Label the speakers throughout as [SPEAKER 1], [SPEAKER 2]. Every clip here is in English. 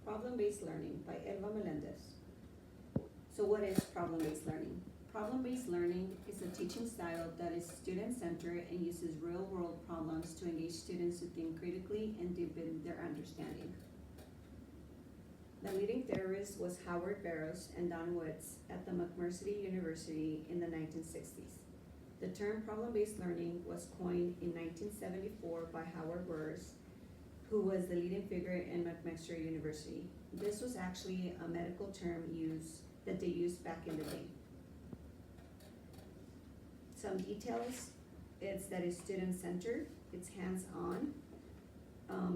[SPEAKER 1] Problem-based learning by Elva Melendez. So what is problem-based learning? Problem-based learning is a teaching style that is student-centered and uses real-world problems to engage students to think critically and deepen their understanding. The leading theorist was Howard Barrows and Don Woods at the McMurtry University in the 1960s. The term problem-based learning was coined in 1974 by Howard Barrows, who was the leading figure in McMaster University. This was actually a medical term that they used back in the day. Some details, it's that it's student-centered, it's hands-on,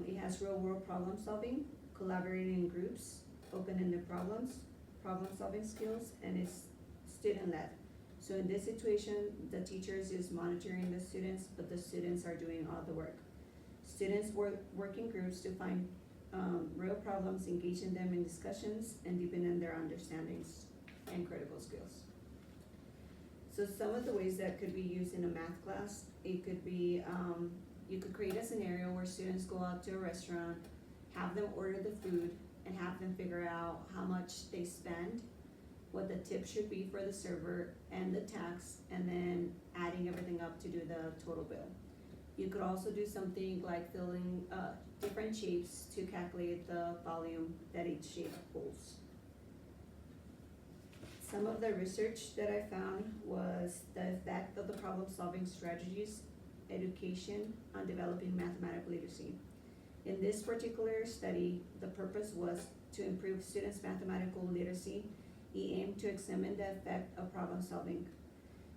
[SPEAKER 1] it has real-world problem solving, collaborating in groups, open-ended problems, problem-solving skills, and it's student-led. So in this situation, the teachers is monitoring the students, but the students are doing all the work. Students work in groups to find real problems, engaging them in discussions, and deepening their understandings and critical skills. So some of the ways that could be used in a math class, it could be, you could create a scenario where students go out to a restaurant, have them order the food, and have them figure out how much they spend, what the tip should be for the server and the tax, and then adding everything up to do the total bill. You could also do something like filling different shapes to calculate the volume that each shape holds. Some of the research that I found was the effect of the problem-solving strategies, education on developing mathematical literacy. In this particular study, the purpose was to improve students' mathematical literacy. He aimed to examine the effect of problem-solving.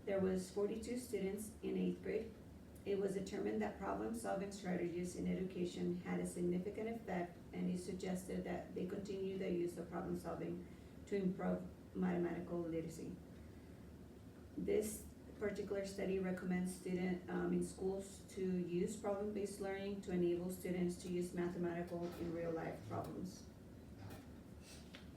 [SPEAKER 1] There was 42 students in 8th grade. It was determined that problem-solving strategies in education had a significant effect, and he suggested that they continue the use of problem-solving to improve mathematical literacy. This particular study recommends students in schools to use problem-based learning to enable students to use mathematical in real-life problems.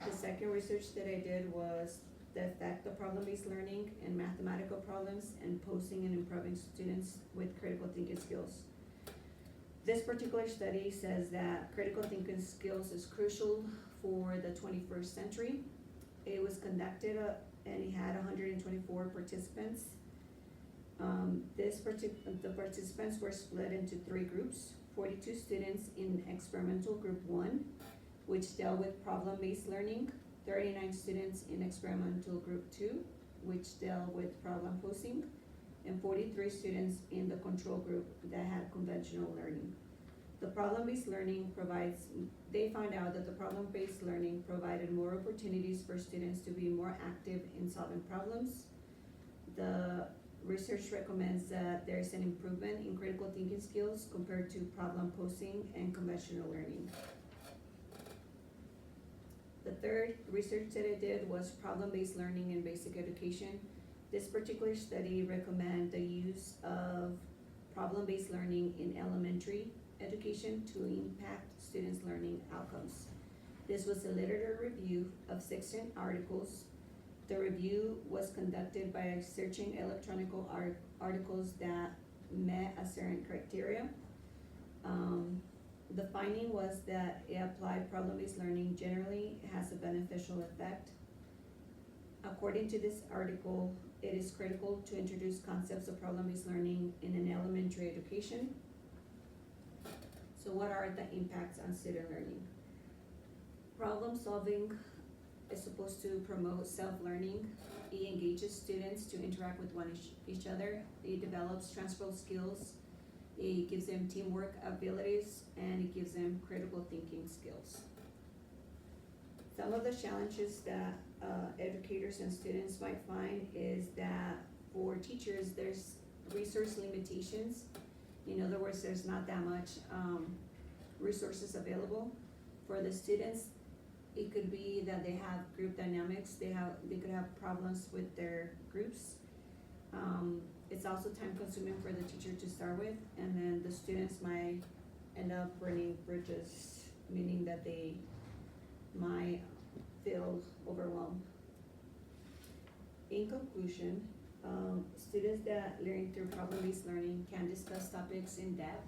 [SPEAKER 1] The second research that I did was the effect of problem-based learning in mathematical problems and posing and improving students with critical thinking skills. This particular study says that critical thinking skills is crucial for the 21st century. It was conducted and it had 124 participants. The participants were split into 3 groups, 42 students in experimental group 1, which dealt with problem-based learning, 39 students in experimental group 2, which dealt with problem posing, and 43 students in the control group that had conventional learning. The problem-based learning they found out that the problem-based learning provided more opportunities for students to be more active in solving problems. The research recommends that there is an improvement in critical thinking skills compared to problem posing and conventional learning. The third research that I did was problem-based learning in basic education. This particular study recommended the use of problem-based learning in elementary education to impact students' learning outcomes. This was a literature review of 16 articles. The review was conducted by searching electronic articles that met a certain criteria. The finding was that applied problem-based learning generally has a beneficial effect. According to this article, it is critical to introduce concepts of problem-based learning in an elementary education. So what are the impacts on student learning? Problem solving is supposed to promote self-learning. It engages students to interact with each other. It develops transferable skills. It gives them teamwork abilities, and it gives them critical thinking skills. Some of the challenges that educators and students might find is that for teachers, there's resource limitations. In other words, there's not that much resources available. For the students, it could be that they have group dynamics. They could have problems with their groups. It's also time consuming for the teacher to start with, and then the students might end up burning bridges, meaning that they might feel overwhelmed. In conclusion, students that learn through problem-based learning can discuss topics in depth,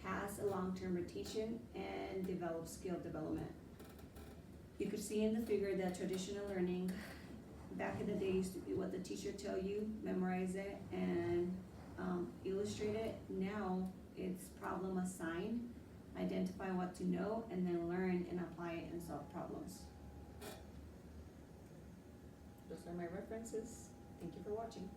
[SPEAKER 1] has a long-term retention, and develop skill development. You could see in the figure that traditional learning, back in the day, used to be what the teacher tell you, memorize it and illustrate it. Now it's problem assigned, identify what to know, and then learn and apply it and solve problems. Those are my references. Thank you for watching.